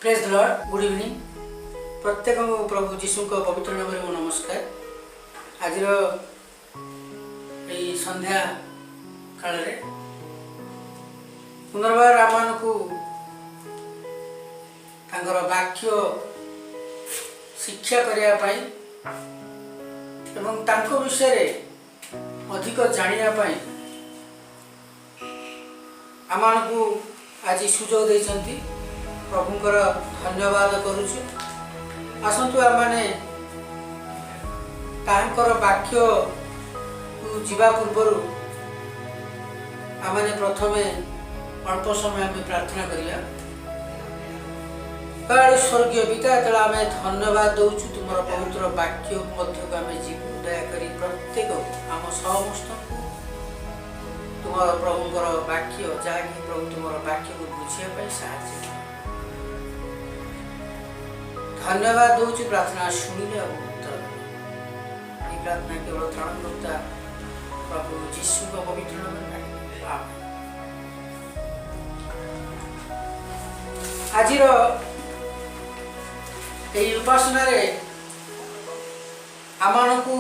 Praise the Lord good evening प्रत्येक प्रभु जीशु को पवित्र नाम में नमस्कार। आज संध्या काल पुनर्बार आम को वाक्य शिक्षा करने एवं तांको विषय अधिक जानापी आम को आज सुजोग देइछन्ति। प्रभुंकर धन्यवाद करुछु। आसतु आमने तांकर वाक्य को जीवा पूर्व आमने प्रथमे अल्प समय आम प्रार्थना करिया। स्वर्गीय पिता तेल आम धन्यवाद दौचु तुम पवित्र वाक्य मध्य को आम जीव दयाकरी प्रत्येक आम समस्त तुम प्रभुंकर वाक्य जहाँकि प्रभु तुम वाक्य को बुझापी साहय धन्यवाद दौचु। प्रार्थना शुणिले और उत्तर ये प्रार्थना केवल त्राणकर्ता प्रभु जीशु को पवित्र नाम में आमेन। आजिर यही उपासना रे आमनकु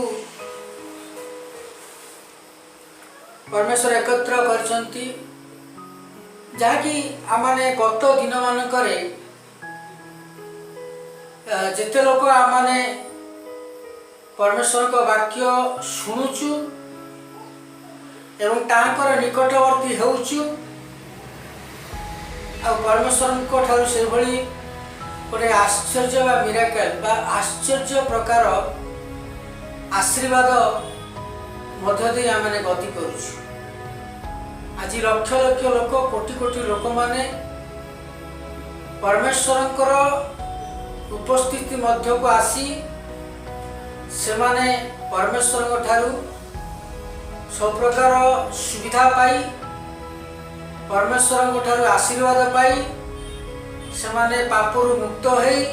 परमेश्वर एकत्र करछन्ति जहाँकि आमने गत दिन मानकरे जेते लोक आमने परमेश्वर को वाक्य शुणुचु एवं तांकर निकटवर्ती होउचु आ परमेश्वर को ठारू से भली गोटे आश्चर्य बा मिराकल बा आश्चर्य प्रकार आशीर्वाद मध्य दे आमने गति करूछु। आज लक्ष लक्ष लोक कोटि कोटि लोक माने परमेश्वरंकर उपस्थिति मध्य को आसी से माने परमेश्वर ठारू सब प्रकार सुविधा पाई परमेश्वर ठारू आशीर्वाद पाई से माने पापरु मुक्त होई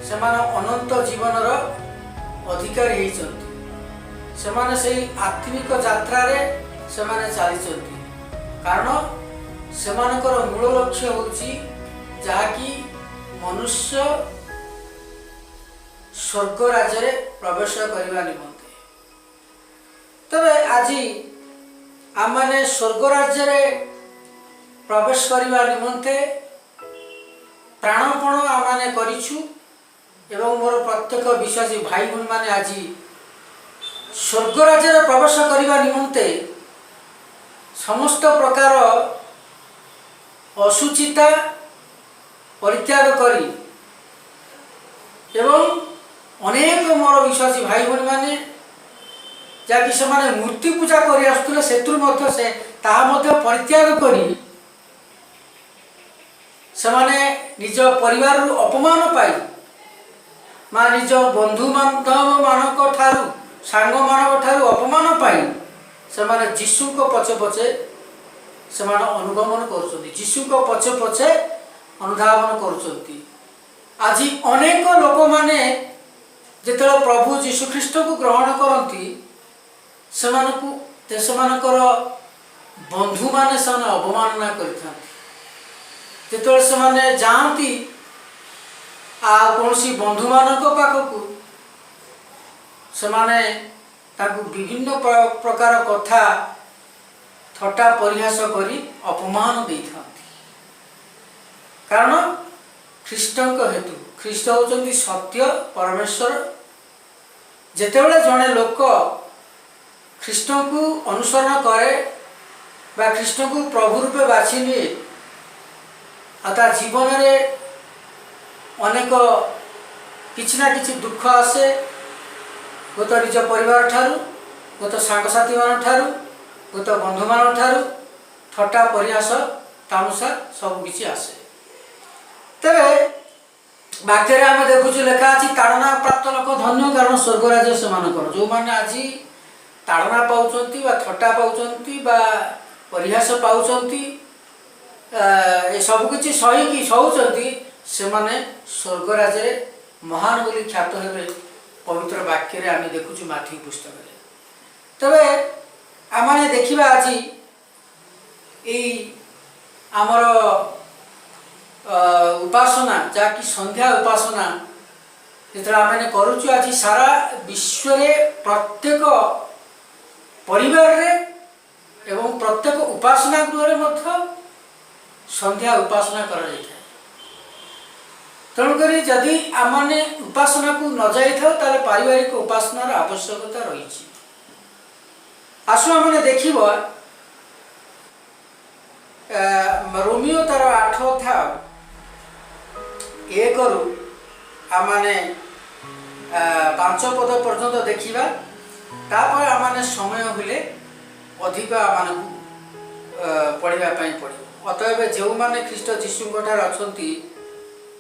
से माने अनंत जीवनर अधिकारी होइछन्ति। से माने सेही आत्मिक यात्रा रे से माने चलीछन्ति कारण से मानकर मूल लक्ष्य होउची जहाँकि मनुष्य स्वर्ग राज्य प्रवेश करने निमंते। तबे आज आमने स्वर्ग राज्य प्रवेश करने निमंते प्राणपण आमने करिछु एवं मोर प्रत्येक विश्वासी भाई बहन माने आज स्वर्ग राज्य प्रवेश करने निमंते समस्त प्रकार असुचिता परित्याग करी एवं अनेक मोर विश्वासी भाई बहन माने जहाँकि से मूर्ति पूजा कर आसुले से परित्याग करी से निज परिवार अपमान पाई माँ निज बंधु बांधव मानक ठारू सांग मानक ठारू अपमान पाई से जीशु को पछे पछे से अनुगमन कर जीशु को पछे पछे अनुधावन कर। आज अनेक लोक माने जेतले प्रभु जीशु ख्रीष्ट को ग्रहण करती से बंधु माने अवमानना कर से जाती कौन बंधु मान पाखक से विभिन्न प्रकार कथा थट्टा परिहास करी अपमान दे था कारण ख्रीष्टंक हेतु ख्रीष्ट होचंती सत्य परमेश्वर जेतेबेले जड़े लोक ख्रीष्ट को अनुसरण करे बा ख्रीष्ट को प्रभु रूपे बाछि निए आ जीवन में अनेक किछि ना किछि दुख आसे गत निज परिवार ठारू गत सांगसाथी मान ठारू गत बंधु मान ठारू थट्टा परिहास तामसा सब किछि आसे। तेरे वाक्य आम देखुचु लेखा अच्छी ताड़ना प्राप्त लोक धन्य कारण स्वर्ग राज्य से जो मैंने आज ताड़ना पाँच थट्टा पाँच परिहास पाँच सबकि सहीकि सहूँगी से स्वर्ग राज्य महान बोली ख्यात हे पवित्र वाक्य आम देखुचु माथी पुस्तक। तबे आम देखा आज यही आमर उपासना जहाँकि संध्या उपासना जो आम करुचु आज सारा विश्व प्रत्येक परिवार रे एवं प्रत्येक उपासना गृह संध्या उपासना कर तेणुक जदि आम उपासना को न जाए पारिवारिक उपासनार आवश्यकता रही। आसु आम देख रोमियो तार 8 अध्याय 1 रु आमने 5 पद पर्यंत देखा तापर आमने समय हेले अधिक आम पढ़ाई पड़ो। अतएव जो मैंने ख्रीष्ट जीशु अच्छी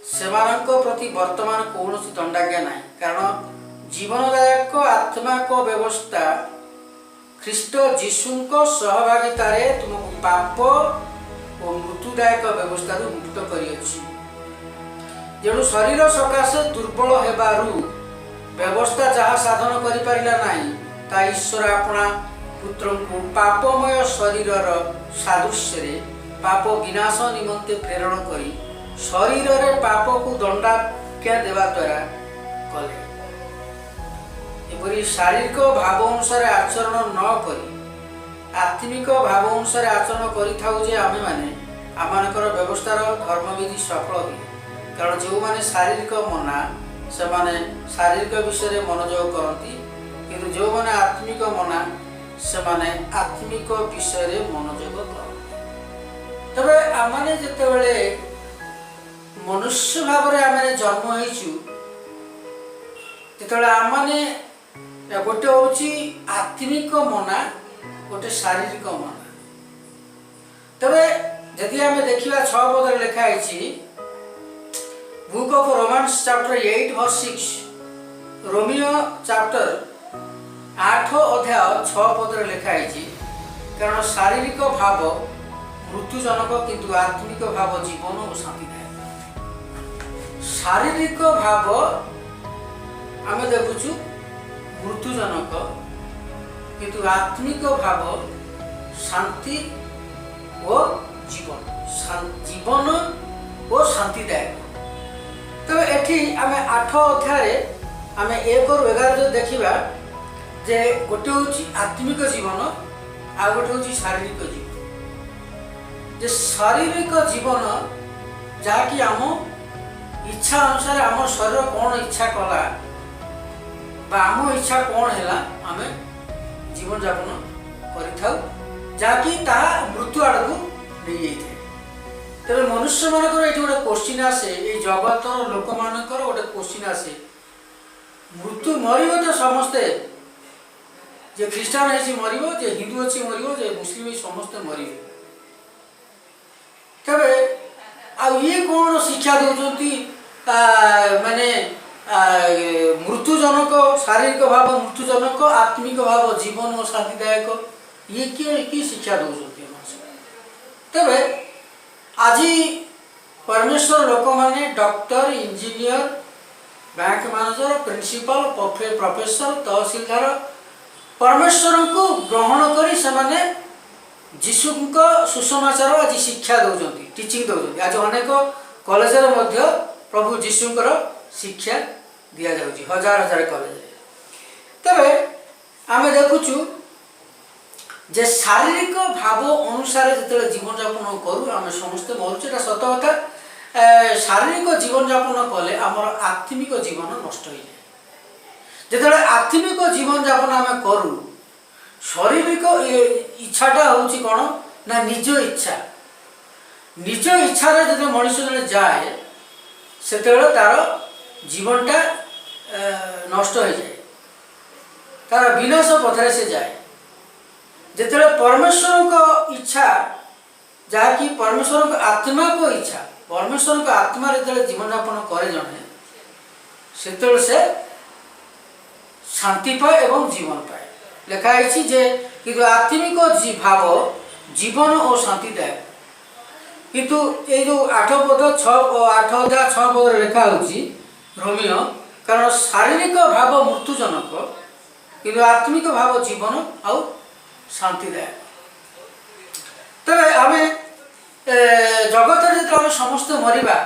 से प्रति वर्तमान कौन दंडाज्ञा ना कारण जीवनदायक आत्मिक व्यवस्था ख्रीष्ट जीशु सहभागितार तुमको पाप और मृत्युदायक व्यवस्था मुक्त करियछि। जेणु शरीर सकाशे दुर्बल हेबारु व्यवस्था जहाँ साधन करि परिला नाही ता ईश्वर अपना पुत्र को पापमय शरीरर सादृश्य पाप विनाश निमंते प्रेरण करी शरीर रे पाप को दंडाज्ञा देवा द्वारा कले। एपरि शारीरिक भाव अनुसार आचरण न करी आत्मिक भाव अनुसार आचरण करिथाउ आमे माने आमानकर व्यवस्थार धर्मविधि सफल हुए। कारण जो माने शारीरिक मना से माने शारीरिक विषय मनोयोग करती किंतु जो माने आत्मिक मना से माने आत्मिक विषय मनोयोग करती। तबे आमाने जेतेबेले मनुष्य भाव में आम जन्म होइछु जेतेबेले आमाने गोटे होची आत्मिक मना गोटे शारीरिक मना। तबे जदि आम देखा 6 पद लिखाई book of Romans chapter 8 verse 6 रोमियो चैप्टर 8 अध्याय 6 पद लिखाई कारण शारीरिक भाव मृत्युजनक किंतु आत्मिक भाव जीवन और शांतिदायक। शारीरिक भाव आम देखुचु मृत्युजनक किंतु आत्मिक भाव शांति और जीवन और शांतिदायक। तो एठी आम 8 अध्याय आम 1 रु 11 जो देखा जे गोटे हूँ आत्मिक जीवन आ गोटे हूँ शारीरिक जीवन। जे शारीरिक जीवन जहाँकि आम इच्छा अनुसार आम शरीर कौन इच्छा कला आम इच्छा कौन है आम जीवन यापन कर जहाँकि मृत्यु आड़ को नहीं जाए। तेरे मनुष्य मानकर ये गोटे क्वेश्चन आसे ये जगत लोक मानकर गोटे क्वेश्चन आसे मृत्यु मरिबो तो समस्ते जे ख्रीस्टान है मरिबो जे हिंदू अच्छी मरिबो जे मुस्लिम है समस्ते मरिबे। तबे आ ये कौन शिक्षा दौरान माने मृत्युजनक शारीरिक भाव मृत्युजनक आत्मिक भाव जीवन और शांतिदायक ये किए शिक्षा दौरान। तबे आज परमेश्वर लोक माने doctor engineer bank manager principal professor तहसीलदार परमेश्वर को ग्रहण करी से माने जीशु सुसमाचार आज शिक्षा दौरान टीचिंग दौरान। आज अनेक कॉलेज मध्य प्रभु जीशुंकर शिक्षा दि जाऊँगी हजार हजार कॉलेज। तबे आम देखुचु जे शारीरिक भाव अनुसार जो जीवन यापन करूँ आम समस्ते मरुचे सत कथा। शारीरिक जीवन यापन कले आमर आत्मिक जीवन नष्ट हो जाए। जो आत्मिक जीवन यापन आम करूँ शारीरिक इच्छाटा हूँ कौन ना निज इच्छा निज इच्छा जो मनीष जन जाए से तार जीवनटा नष्ट हो जाए तार विनाश पथरे से जाए। जिते परमेश्वर को इच्छा जहाँकि परमेश्वर को आत्मा को इच्छा परमेश्वर को आत्मा जो जीवन यापन करे जड़े से शांति पाए एवं जीवन पाए। लिखाई जे कि आत्मिक भाव जीवन और शांतिदायक किंतु ये जो 8 पद 8 अध्याय 6 पद लिखा रोमियो कारण शारीरिक भाव मृत्युजनक कि आत्मिक भाव जीवन आउ शांतिदायक। तबे आम जगत जो आम समस्ते मरिबा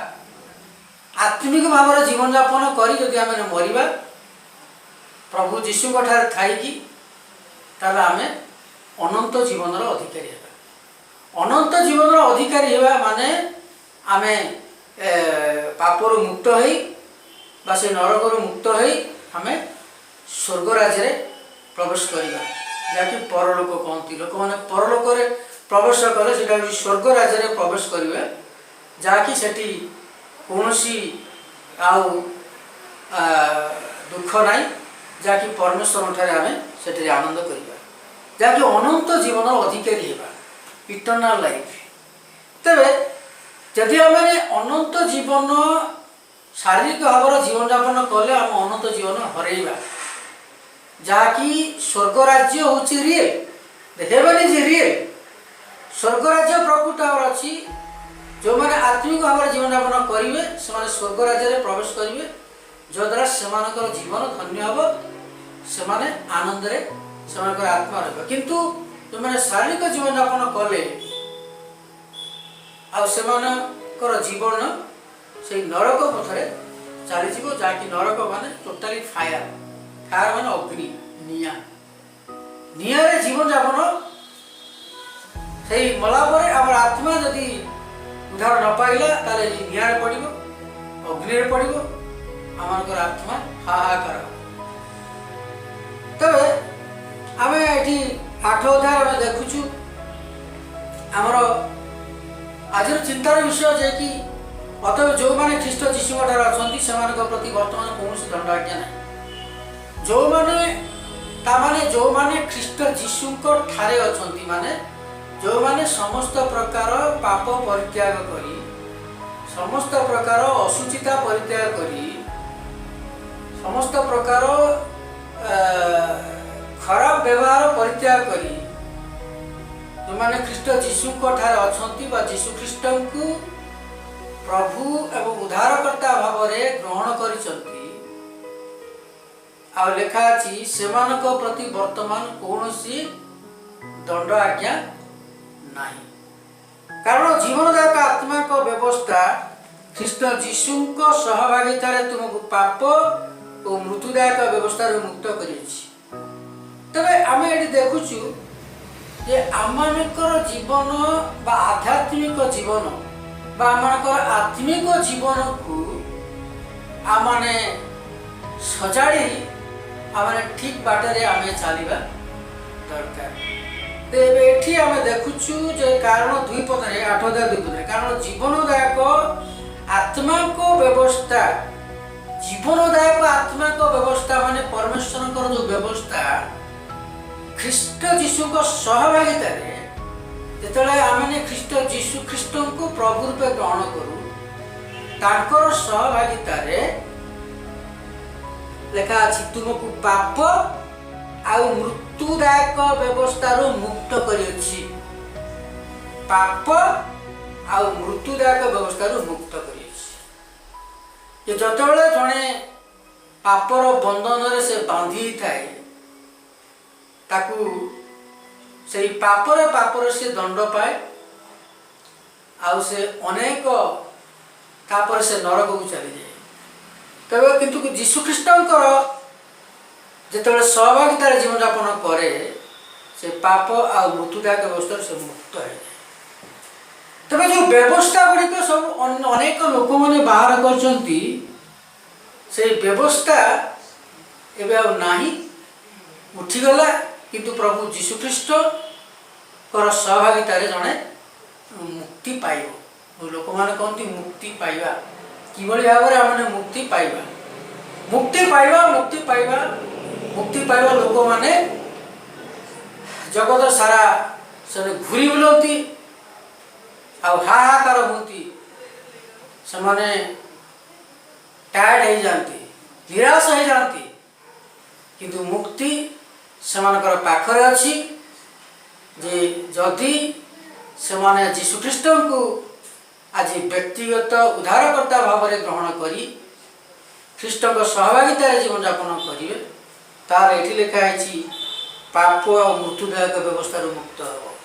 आत्मिक भाव जीवन यापन करी जदि आम मरिबा प्रभु जीशु ठारे थाईकी ताले आम अनंत जीवन अधिकारी हेबा। अनंत जीवन अधिकारी हेबा माने आमे पापरु मुक्त होई बा से नरकरु मुक्त होई आमे स्वर्ग राज्य प्रवेश करिबा जाकि परलोक कहती। लोक मैंने परलोक प्रवेश कले सेटा स्वर्ग राज्य प्रवेश करेंगे जहाँकि सेठी कौनसी आउ दुख नाई जहाँकि परमेश्वर ठारे आमे सेठी आनंद करिबा जहाँकि अनंत जीवन अधिकारी हेबा इटर्नाल लाइफ। तेबे जदि आम अनंत जीवन शारीरिक भाव जीवन यापन कले आम अनंत जीवन हरइबा जहाँकि स्वर्ग राज्य हूँ रियल हेवन इज रियल। स्वर्ग राज्य प्रकृत भाव अच्छी जो मैंने आत्मिक भाव जीवन यापन करेंगे से स्वर्ग राज्य प्रवेश करेंगे जद्वारा से जीवन धन्य हम से आनंद से आत्मा रहा। किंतु जो मैंने शारीरिक जीवन यापन कले आर जीवन से नरक पथरे चली जहाँकि नरक माने टोटाली फायर फायर माने अग्नि निया नियारे जीवन यापन से मला आम आत्मा जदि उद्धार न पाइला ताले नियारे पड़ो अग्नि पड़ो आमर आत्मा हाहाकार। तबे आम ये 8 अध्याय आम देखुचु आमर आज चिंतार विषय जे कि अतएव जो मैंने ख्रीष्ट जीशु अच्छा से प्रति बर्तमान कौन दंड आज्ञा ना जो मैंने ख्रीष्ट जीशु ठारे अच्छा माने जो मैंने समस्त प्रकार पाप परित्याग करी समस्त प्रकार असुचिता परित्याग करी समस्त प्रकार खराब व्यवहार परित्याग करी जो मैंने ख्रीष्ट जीशु ठारे अच्छा जीशु ख्रीष्ट को प्रभु एवं उद्धारकर्ता भाव ग्रहण करिसंती आ लेखा अछि सेमानक प्रति वर्तमान कौनसी दंड आज्ञा नहीं। कारण जीवनदायक आत्मा को व्यवस्था ख्रीष्ट जीशु सहभागिता तुमको पाप और मृत्युदायक व्यवस्था मुक्त करिछि। तबे आमे एटी देखुछु जे आमानकर जीवन बा आध्यात्मिक जीवन बा आमानकर आत्मिक जीवन को आमाने सजाड़ी आमाने ठीक बाटरे आमे चलिबा दरकार। तेबे एठी आमे देखुछु जे कारण 2 पदरे 8 अध्याय 2 पदरे कारण जीवनदायक आत्मा को व्यवस्था जीवनदायक आत्मा को व्यवस्था माने परमेश्वर को जो व्यवस्था ख्रीष्ट जीशु को सहभागिता रे जेतले आमे ख्रीष्ट जीशु ख्रीष्ट को प्रभु रूपे ग्रहण करू तांकर सहभागिता रे लेखा अछि तुमको पाप आ मृत्युदायक व्यवस्था रो मुक्त करिछि पाप आ मृत्युदायक व्यवस्था रो मुक्त करिछि। ये जतबेले जणे पापर बंधन रे से बांधी थाए ताकू से पापर से दंड पाए आउ से अनेक तापर से नरक को चली जाए। तबे किंतु जीशु ख्रीष्टंकर जेतबेले सहभागिता जीवन यापन करे से पाप आ मृत्युदायक व्यवस्था से मुक्त है। तबे जो व्यवस्था गुड़िक सब अनेक लोक मैंने बाहर करचंती से व्यवस्था एबे आ नाही उठीगला किंतु प्रभु जीशु ख्रीष्ट कर सहभागिता जड़े मुक्ति पाइब। लोक मैंने कहते मुक्ति पाइबा किभली भाव में आम मुक्ति पाइबा मुक्ति पाइबा मुक्ति पाइबा मुक्ति पाइबा लोक मैंने जगत सारा से घूरी बुलती हाहाकार होती से माने टायर्ड हो जाती निराश हो जाती किंतु मुक्ति सेमानकर पाखरे अछि जे जदि सेमाने जीशु ख्रीष्ट को आज व्यक्तिगत उद्धारकर्ता भाव में ग्रहण करी ख्रीष्ट सहभागिता जीवन यापन करेंगे तार ये लिखाई पाप और मृत्युदायक व्यवस्था मुक्त हम।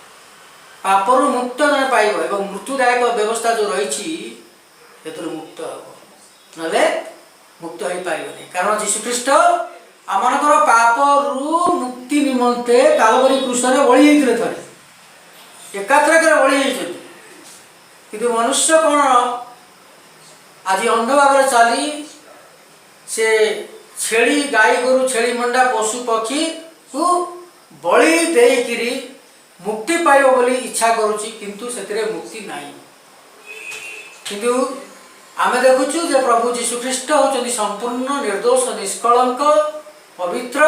पापरू मुक्त जन पाइब एवं मृत्युदायक व्यवस्था जो रही मुक्त हम ना मुक्त हो पारे कारण जीशुख्रीष्ट आमर पापरू मुक्ति निमंते कालवरी क्रूसरे बड़ी होते थे एकात्रक बड़ी कि मनुष्य कौन आज अंध भाव चली से छेली गाई गोरु छेली मंडा पशु पक्षी को बलि देकरी मुक्ति पाइब बोली इच्छा करुच्ची किंतु से मुक्ति नहीं किंतु आमे देखुचु जे प्रभु जीशुख्रीष्ट होचंदी संपूर्ण निर्दोष निष्कलंक पवित्र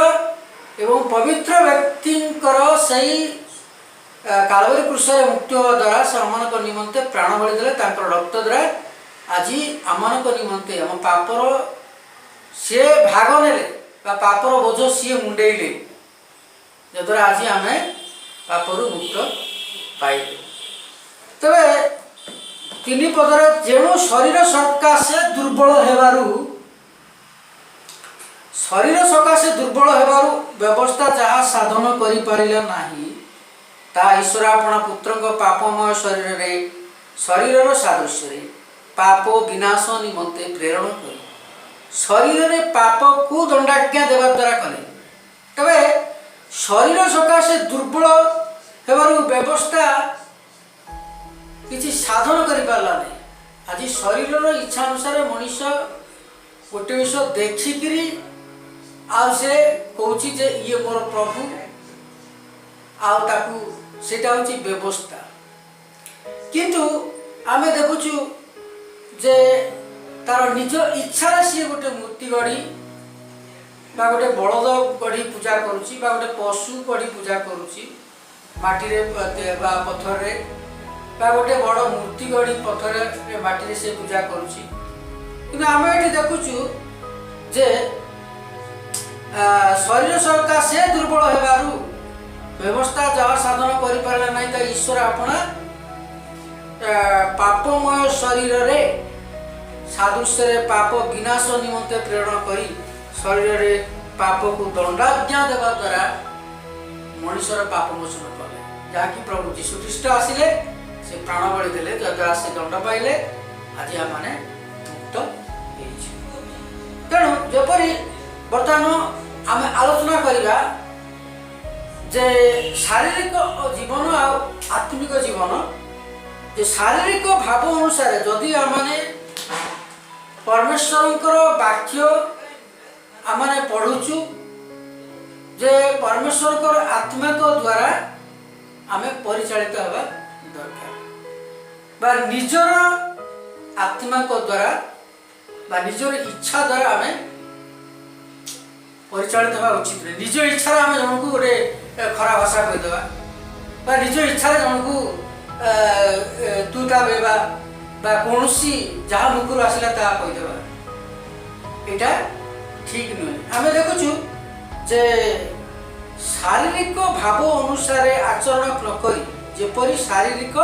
एवं पवित्र व्यक्तिंकर सही कालवरी क्रूसरे मुक्ति होगा द्वारा से आम निमंते प्राण बलि देले तांकर रक्त द्वारा आज आम निमंते आम पापर सी भाग नेले पापर बोझ सी मुंडेले जद्वारा आज आम पापरू मुक्त पाइले तबे तीन पदर जेणु शरीर सकाशे दुर्बल हेबारु शरीर सकाशे दुर्बल हेबारु व्यवस्था जहाँ साधन करि पारिला नाही ता ईश्वर अपना पुत्रक पापमय शरीर सादृश्य पाप विनाश निमंते प्रेरण कर शरीर रे पाप को दंडाज्ञा देवा द्वारा कले तबे शरीर सकाशे दुर्बल हेबारु व्यवस्था किसी साधन करि पारला नहीं आज शरीर इच्छा अनुसार मनीष गोटे विष देखिकी आ से कहूँ जे ये मोर प्रभु आउ सेटा हूँ व्यवस्था किंतु आमे देखुचु जे तार निज इच्छा सी गोटे मूर्ति गढ़ी बा गोटे बलद गढ़ी पूजा करुच्ची बा गोटे पशु गढ़ी पूजा करुच्ची माटी बा पत्थर रे बा गोटे बड़ मूर्ति गढ़ी पत्थर माटी से पूजा करुच्ची किंतु आमे एठी देखुचु जे शरीर सकाशे दुर्बल हेबारु व्यवस्था जहाँ साधन करिपारला नहीं ता ईश्वर अपना पापमय शरीर रे सादृश्य रे पाप विनाश निमंते प्रेरण करी शरीर रे पाप को दंडाज्ञा देवा द्वारा मनुष्यर पाप मोचन कले जहाँकि प्रभु जीशुख्रीष्ट आसिले से प्राण बलि देले जद्वारा से दंड पाइले आज आम मुक्त तेणु जपरी बर्तमान आम आलोचना करिबा जे शारीरिक जीवन आत्मिक जीवन जे शारीरिक भाव अनुसार जदि आमने परमेश्वर वाक्य आमने पढ़ुचु जे परमेश्वर आत्मा को द्वारा आमे परिचालित हवा दरकार बा निजर आत्मा को द्वारा बा निजर इच्छा द्वारा आमे परिचालित हवा उचित नहीं निज इच्छा आम जन को गोटे खराब भाषा कहीदेवा बा निज इच्छा जन को तू ता बेबा बा कौन जहाँ मुखर आसला ता कहीदेवा यहाँ ठीक नुहे आम देखुचु जे शारीरिक भाव अनुसार आचरण नक जेपरी शारीरिक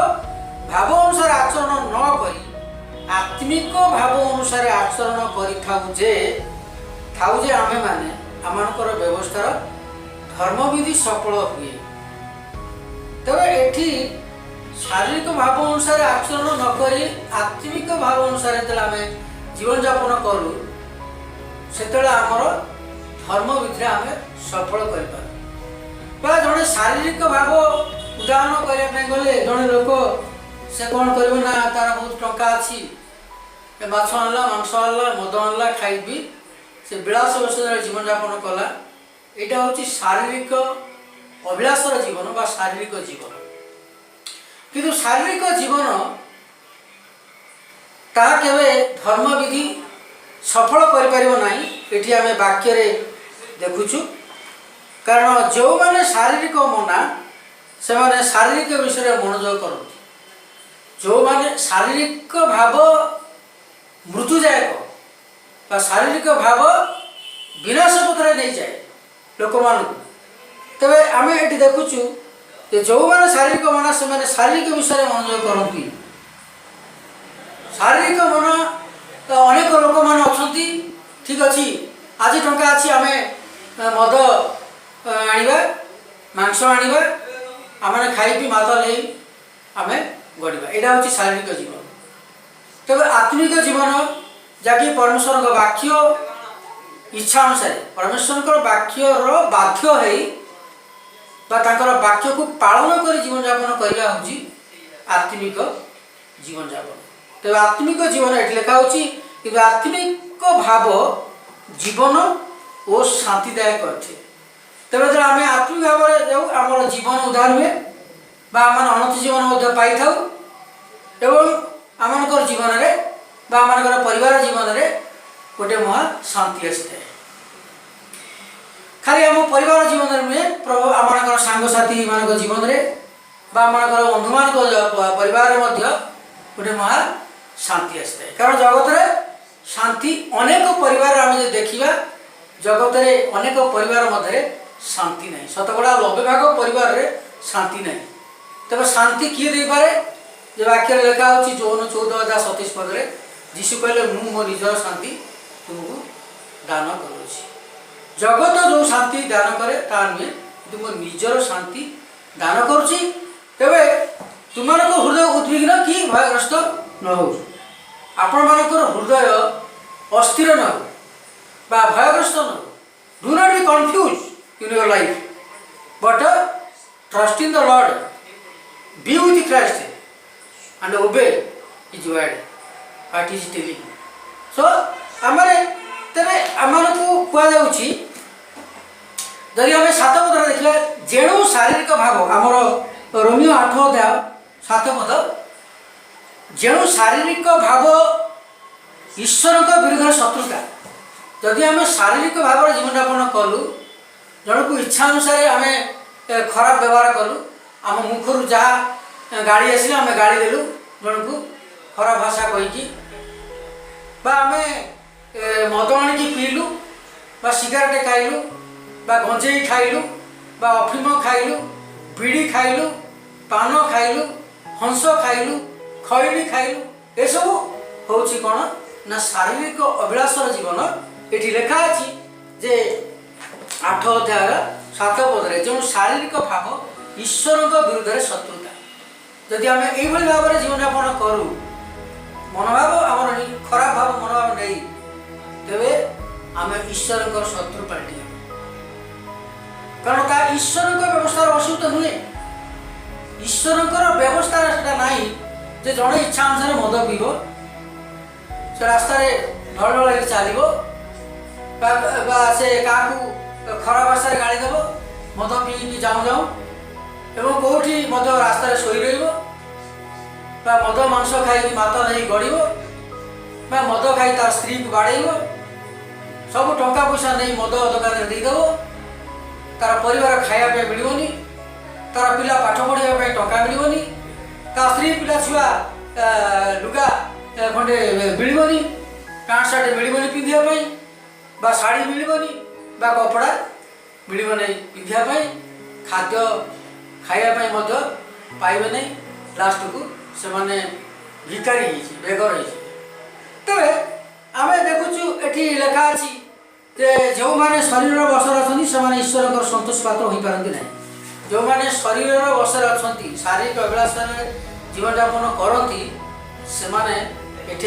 भाव अनुसार आचरण नक आत्मिक भाव अनुसार आचरण कर आमे माने आमर व्यवस्थार धर्मविधि सफल हुए तेरे एठी शारीरिक भाव अनुसार आचरण नक आत्मिक भाव अनुसार जो आम जीवन यापन करूँ से आमर धर्मविधि आम सफल कर जड़े शारीरिक भाव उदाहरण करने गले जड़े लोक से कौन कर तार बहुत टंका अच्छी माछ आनला मांस आनला मद आनला खाई से विलास व्यवसाय जीवन यापन कला यहाँ हूँ शारीरिक अभिलाषर जीवन बा शारीरिक जीवन किंतु शारीरिक जीवन ता केवे धर्मविधि सफल कर आम वाक्य देखुचु कारण जो माने शारीरिक मना से माने शारीरिक विषय मनोयोग करती जो माने शारीरिक भाव मृत्युजायक शारीरिक भाव विनाश पथरे नहीं जाए लोक मान तेरे आम ये देखुचु जो मैंने शारीरिक मना से मैंने शारीरिक विषय मनोयोग करती शारीरिक मन अनेक लोक मैंने अच्छा ठीक अच्छे आज टंका अच्छी आम मद आनिबा मांस आनिबा आम खाई पी माता ले आमे गढ़ा यहाँ हूँ शारीरिक जीवन। तेज आत्मिक जीवन जहाँकि परमेश्वर वाक्य इच्छा अनुसार परमेश्वर वाक्य बाध्य हो वाक्य को पालन कर जीवन यापन करवा हूँ आत्मिक जीवन यापन। तेज आत्मिक जीवन ये लिखा हो आत्मिक भाव जीवन और शांतिदायक अटे। तेज जो आम आत्मिक भाव जाऊँ आम जीवन उद्धार हुए आम अनंत जीवन पाई था एवं आम जीवन में आम परिवार जीवन में गोटे महा शांति आसता है। खाली आम परिवार जीवन में नुहे प्रभु आम सांगसाथी मान जीवन में आम बंधु मान परिवार गोटे महा शांति आसता है। कारण जगत में शांति अनेक परिवार आम देखा जगत में अनेक परिवार मध्य शांति नहीं। शतकड़ा 90 भाग परिवार रे शांति नहीं। तब शांति किए दे पारे जो वाक्य लिखा हो जौन 14:27 पद में जीशु कहले मु मो निजर शांति तुमको दान करुँच। जगत जो शांति दान करे ता नुहे तुम निजर शांति दान करुँच। तेरे तुम हृदय उद्विग्न कि भयग्रस्त न हो आपण मानकर हृदय अस्थिर न हो भयग्रस्त न हो। Do not be confuse in your life but trust in the Lord be with Christ and obey his word what is telling. So आमरे तेरे आम को कहुच्छी जदि आम 7 पद देखा जेणु शारीरिक भाव आमर रोमियो 8:7 पद जेणु शारीरिक भाव ईश्वर को विरुद्ध शत्रुता। जदि आम शारीरिक भाव जीवन यापन कलु जन को इच्छा अनुसार आम खराब व्यवहार कलु आम मुखर जहाँ गाड़ी आसिले आम गाड़ी देलु जन को खराब भाषा कहीकि आम मद आणिकी पीलु सिगारेट खाइलु गंजेई खाइलु अफिम खाइलु बीड़ी खाइलु पान खाइलु हंस खाइलु खैनी खाइलु ये सब हूँ कौन ना शारीरिक अभिलाषर जीवन। ये लिखा अच्छी जे 8:7 पद जो शारीरिक भाव ईश्वर विरुद्ध शत्रुता। जदि आम यही भाव में जीवन यापन करूँ मनोभाव आम खराब भाव मनोभाव नहीं तेरे आम ईश्वर शत्रु पलटि। कारण ता ईश्वर व्यवस्था असुविधा नुहे ईश्वर व्यवस्था ना जे जड़े इच्छा अनुसार मद पीब से रास्ता ढल ढल चलो से क्या खराब भाषा गाड़ी देव मद पी जाऊँ जाऊँ एवं कौटी मद रास्तार शोई रद मांस खाई माता नहीं गड़ मद खाई तार स्त्री को बाड़ेब सब टंका पैसा नहीं मद दुकान में देदेव तार परिवार खायापी मिलनी तार पिला पाठ पढ़ाई टंका मिलनी ता स्त्री पिला छुआ लुगा खंडे मिलनी पैंट सार्ट मिलनी पिंधापी शाढ़ी मिलनी कपड़ा मिल नहीं पिंधापी खाद्य खायापी पाइबे नहीं लास्ट को से माने भिकारी बेगर हो। तेरे आम देखुचु ये लिखा अच्छी जो मैंने शरीर बसर अच्छा से ईश्वर सतोष पात्र हो पारती ना। जो मैंने शरीर बसर अच्छा शारीरिक अभिलाष जीवन यापन करती से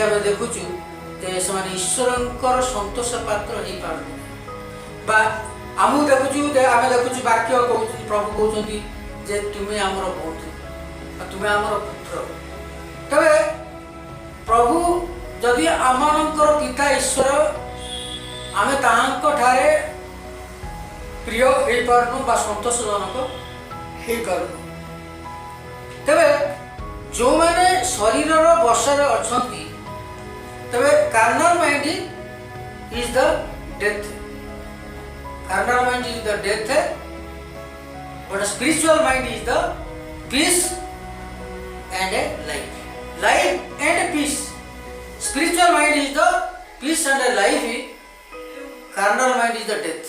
आम देखुचु से ईश्वर सतोष पात्र हो पारती ना। आम देखुचु आम देखुचु वाक्य कहते प्रभु कहते जे तुम्हें आमर बंधु तुम्हें आमर पुत्र। तबे प्रभु जदि आमर पिता ईश्वर आम ठारे प्रिय हो पारनु सतोषजनक हो पारनु। तेरे जो मैंने शरीर बसर अच्छा तेरे carnal mind is the death. Carnal mind is the death but spiritual mind is the peace and life. Life and peace. Spiritual mind is the peace and life. Carnal mind is the death.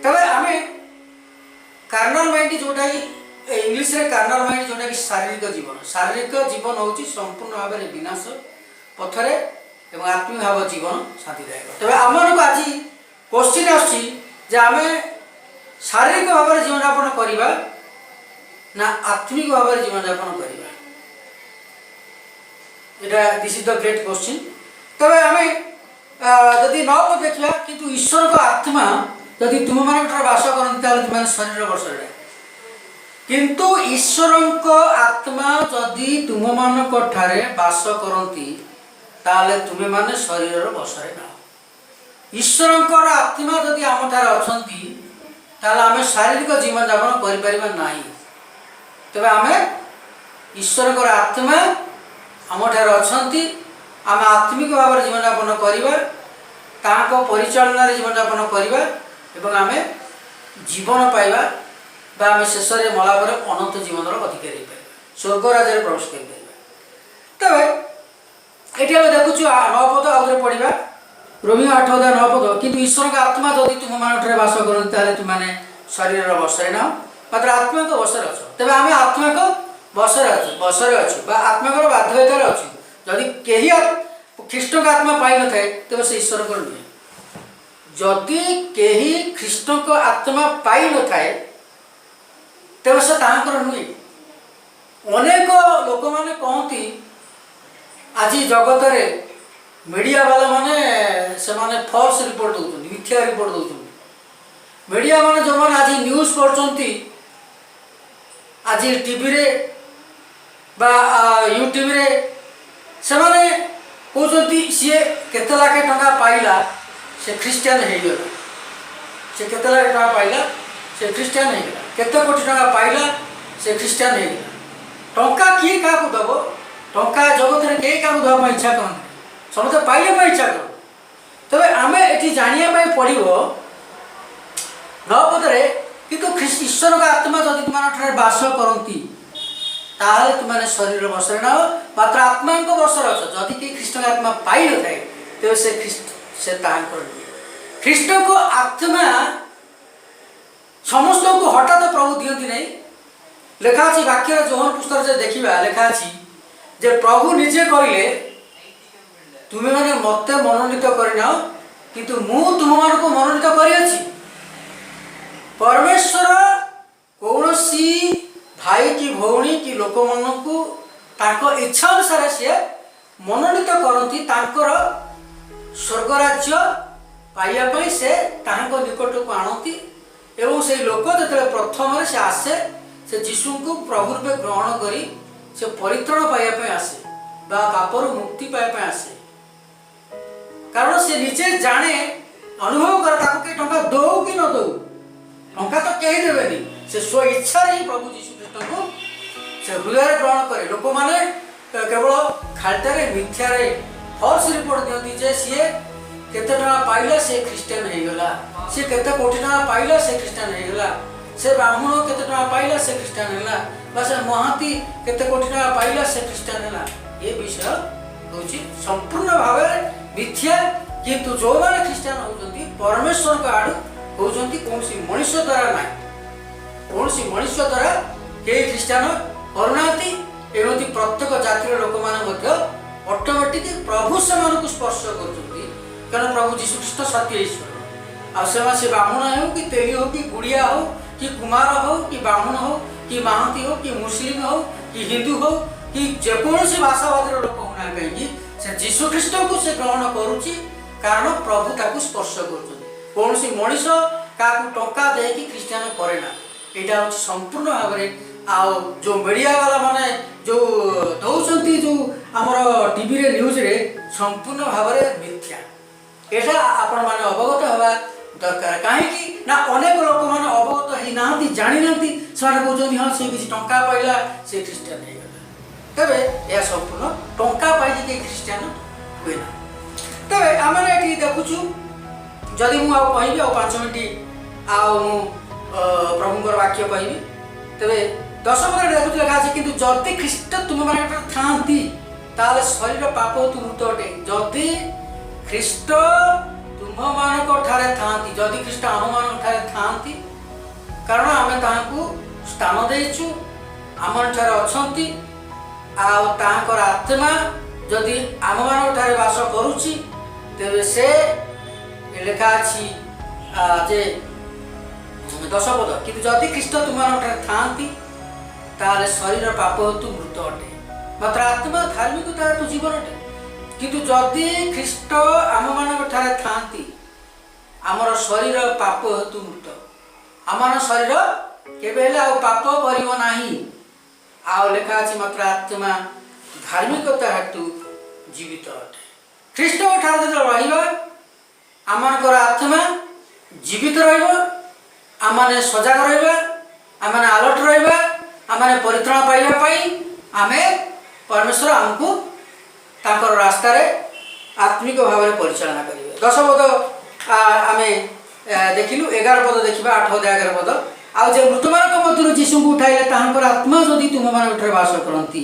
तबे आम carnal mind जोटा English रे carnal mind जोटा कि शारीरिक जीवन हूँ संपूर्ण भाव में विनाश पथरे एवं आत्मिक भाव जीवन शांतिदायक। तबे आम आज क्वेश्चन आम शारीरिक भाव में जीवन यापन करवा ना आत्मिक भाव में जीवन यापन करवा? यहाँ this is the great question. तबे आम जदि नपद देखा किंतु ईश्वर को आत्मा जदि तुम मान बास करते तुम शरीर बसरे, किंतु ईश्वर को आत्मा जदि तुम मान बास करती ताले तुम माने शरीर बसरे ना। ईश्वर आत्मा जदि आम अच्छी ताले आम शारीरिक जीवन यापन कर ना। तेरे आम ईश्वर को आत्मा आम अच्छी आम आत्मिक भाव में जीवन यापन करवा परिचालन जीवन यापन करवा एवं आम जीवन पाइबा आम शेष में मला पर अनंत जीवन अधिकारी पाइबा स्वर्ग राज्य प्रवेश कर। तबे ये आम देखु 9 पद आगे पढ़ा रोमी 8 अध्याय 9 पद किंतु ईश्वर का आत्मा जदि तुम मान बास करते तुमने शरीर बसरे ना मात्र आत्मा को बसरे अच्छ। तेज आम आत्मा को बसरे अच्छु आत्मा को बाध्यतार अच्छु। जदि कहीं ख्रीष्ट का आत्मा पाई न थाए तेज से ईश्वर को नुहे। जदि कहीं ख्रीष्ट को आत्मा पाई न थाए तेज से नुहे। अनेक लोक मैंने कहती आज जगत रे मीडिया वाला माने से माने फॉल्स रिपोर्ट दौरान मिथ्या रिपोर्ट दौरान मीडिया माने जो मैंने आज न्यूज कर आज टीवी रे बा यूट्यूब रे से माने कहते सी केते लाख टंका पाइला से ख्रीस्टियन हो गला। से केते लाख टंका पाइला से ख्रीस्टियन हो गला। केते कोटी टंका पाइला से ख्रीस्टियन हो गला। टंका किए क्या दब टंका जगत में कई क्या दवा इच्छा करते समस्त पाइले इच्छा कर। तबे आम ये जाना पड़ो 9 पदरे किंतु ईश्वर का आत्मा जदि तुम बास करती ताहले तुमने शरीर बसरे ना मात्र आत्मा को बसर अच्छ। जदि कि ख्रीष्ट का आत्मा पाई न थाए तेज से ख्रीष्ट से ख्रीष्ट को आत्मा समस्त को हठात प्रभु दिखती नहीं। लेखा अच्छी वाक्य जोहन पुस्तक से देखा लेखा अच्छी जे प्रभु निजे कहले तुम्हें मैंने मत मनोनीत करना किंतु मु तुम मान को मनोनीत कर। परमेश्वर कौन सी भाई की भौणी की लोक मान इच्छा अनुसार सी मनोनीत करती स्वर्ग राज्य पाइबापी से निकट को आणती एवं से लोक जो प्रथम से आसे से जीशु को प्रभु रूपे ग्रहण करी से परित्राण पाइबापी आसे बापर मुक्ति पाइबापी आसे। कारण से निजे जाने अनुभव कर टंका दौ कि न दौ टंका तो कहीं देवेनि से स्व इच्छा ही प्रभु जीशु ख्रीष्ट को से हृदय ग्रहण करे। लोक मैंने केवल खालटारे मिथ्यारे फॉल्स रिपोर्ट दिखती जे सी केते टंका पाइला से ख्रीस्टियन हो गला। सी केते कोटी टंका पाइला से ख्रीस्टियन हो गला। से ब्राह्मण केते टंका पाइला से ख्रीस्टियन होला बा से महाती केते कोटी टंका पाइला से ख्रीस्टियन होला। ये विषय होची संपूर्ण भाव मिथ्या। किंतु जो मैंने ख्रीस्टियन होती परमेश्वर को आड़ होती कौन सी मनुष्य द्वारा ना कौन सी मनुष्य द्वारा कई ख्रीस्टियन करना एमती प्रत्येक जातिर लोक मैंने ऑटोमेटिक प्रभु से स्पर्श कर प्रभु जीशु ख्रीष्ट सत्य ईश्वर से ब्राह्मण हो कि तेली हो कि गुड़िया हो कि कुमार हो कि ब्राह्मण हो कि महांती हो कि मुस्लिम हो कि हिंदू हो कि जेकोसी भाषावादी लोक होना कहीं से जीशु ख्रीष्ट को से ग्रहण करुच्ची कारण प्रभु ताकू स्पर्श कर। कौन सी मनीष क्या टंका दे कि ख्रीस्टियन करे ना। यहाँ हूँ संपूर्ण भाव में जो मीडिया वाला माने जो दौरान जो आमर टीवी रे न्यूज रे संपूर्ण भाव में मिथ्या। यहाँ आपण मैंने अवगत हवा दरकार कहीं ना अनेक लोक मैंने अवगत ही ना जानी ना से कहते हाँ से किसी टंका पाइला से ख्रीस्टियन हो गला। तेरे यह संपूर्ण टंका पाई कहीं ख्रीस्टियन हुए ना। तेरे आम ये देखुचु जदि मुझे कहि 5 मिनट प्रभुंर वाक्य कहि तेरे 10 पद देखु लिखा है कि जदि ख्रीष्ट तुम मान था शरीर पाप तु मृत अटे। जदि ख्रीष्ट तुम मान था जदि ख्रीष्ट आम मान था कारण आम ताकू स्थान देचु आम अच्छी आत्मा जदि आम मान बास करुच्ची तेरे से लेखा अच्छी जे 10 पद कि जदि ख्रीष्ट तुम था ताले शरीर पाप हेतु मृत अटे, मात्र आत्मा धार्मिकता हेतु जीवन अटे। किंतु जदि ख्रीष्ट आम मान थांती आमर शरीर पाप हेतु मृत, आम शरीर केबे पाप करिव नाही। आउ लेखा अछि मात्र आत्मा धार्मिकता हेतु जीवित अटे। ख्रीष्ट ठार जो रहिबा आमनकर आत्मा जीवित रहिबो, आमने सजग रहिबा, आमने अलर्ट रहिबा, आमने परित्राण पाइबा पई आमे परमेश्वर हमको तांकर रास्ता रे आत्मिक भाव में परिचालना करिवे। 10 पद आमे देखिलु, 11 पद देखिबा, 8 अध्याय 11 पद। आ जे मृतमान मध्य जीशु को उठाइले तांकर आत्मा जदि तुम मान उठरे वास करंती,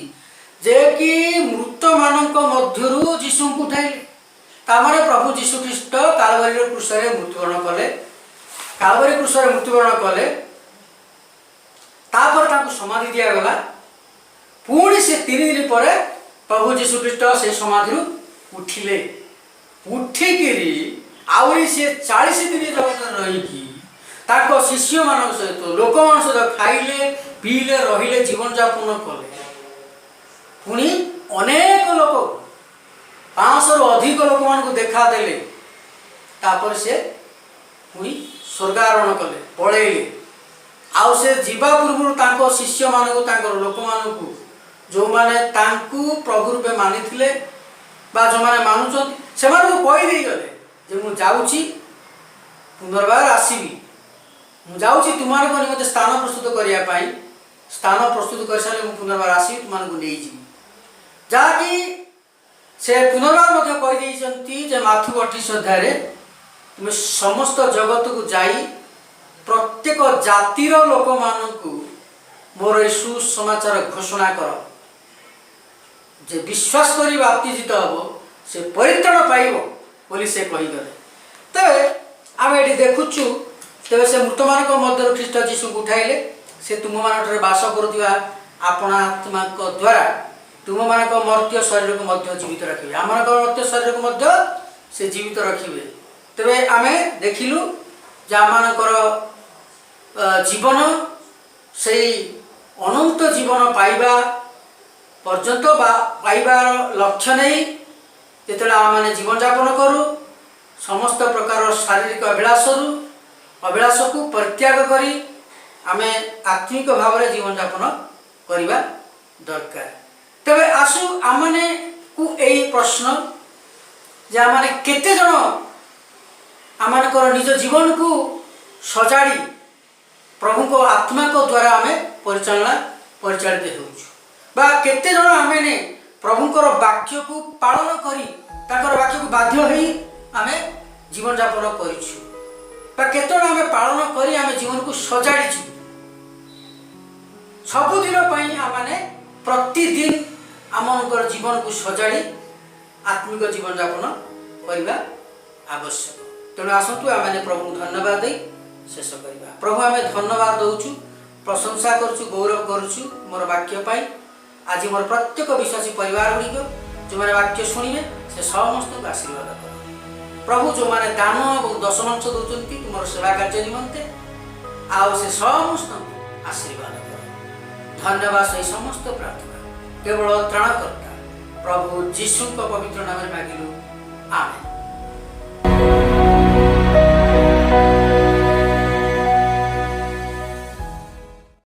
जे कि मृत मानक मध्यरु जीशु को उठाइले तामाने प्रभु जीशु ख्रीष्ट कालवरी क्रूस रे मृत्युवरण कले, कालवरी क्रूस रे मृत्युवरण कले, तापर तांको समाधि दिया गला। पुणी से 3 दिन पर प्रभु जीशु ख्रीष्ट से समाधि उठिले, उठिकी आउरी से 40 दिन जगत रही ताको शिष्य मान सहित लोक मान सहित खाइले पीले रहिले जीवन यापन कले। पुणी अनेक लोक 500 रु अधिक लोक मान को देखा देले, तापर से पुणी स्वर्गारोहण कले, पळेइले। आउ से जीवा पूर्व तांको शिष्य मान को तांको लोक मान को जो माने तांको प्रभु रूपे मानिथिले बा जो माने मानुछन से मान को कहि देई गले जे मु जाउची पुनर्बार आसीबी, मु जाउची तुमार को निमते स्थान प्रस्तुत करिया पाई, स्थान प्रस्तुत कर साले मु पुनर्बार आसीबी तुमान को लेई जी। जाकी से पुनर्बार मध्य कहि देइछंती जे माथु 28 अध्याय रे तुम समस्त जगत को जाई प्रत्येक जातिर लोक मान को मोर यीशु समाचार घोषणा कर, जे विश्वास करी बाप्तिजित हबो से परित्राण पाइबो बोली से कहि गले। तबे आमे एठी देखुछु, तबे से मृतमान मध्य ख्रीष्ट जीशु को उठाइले, से तुम मान वास करुवा आपण आत्मा द्वारा तुम मान मर्त्य शरीर को मध्य जीवित रखिए, आम मर्त्य शरीर को मध्य से जीवित रखिए। तबे आमे देखिलु जे आमनकर जीवन से अनंत जीवन पाइबा पर्यंत बा पाइबार लक्ष्य नहीं जेतले आमने जीवन यापन करू, समस्त प्रकार शारीरिक अभिलाष को परित्याग करी आमे आत्मिक भाव में जीवन यापन करबा दरकार। तबे आसु आमने को एई प्रश्न जे आमने केते जन आमनकर निज जीवन को सजाड़ी प्रभु को आत्मा को द्वारा आमे परिचालित होउछु, बा केते जन आमे प्रभुकर वाक्य को पालन करी ताकर वाक्य को बाध्य होई आमे जीवन यापन करिछु, बा केते जन आमे पालन करी आमे जीवन को सजाड़ीछु। सबुदिन पई आमे प्रतिदिन आमनकर जीवन को सजाड़ी आत्मिक जीवन यापन करबा आवश्यक। तेणु आसतु आमे प्रभु धन्यवाद दे शेष करबा। प्रभु आमे धन्यवाद दउछु, प्रशंसा करछु, गौरव करछु मोर वाक्य पाई। आज मोर प्रत्येक विश्वासी परिवार गुड़िक जो मैंने वाक्य शुणिबे से समस्त को आशीर्वाद कर। प्रभु जो मैंने दान और दशमांश दौरान तुम सेवा कार्य निमंते आओ से समस्त आशीर्वाद कर। धन्यवाद से समस्त प्रार्थना केवल त्राणकर्ता प्रभु जीशु पवित्र नाम मांगिलु, आमेन।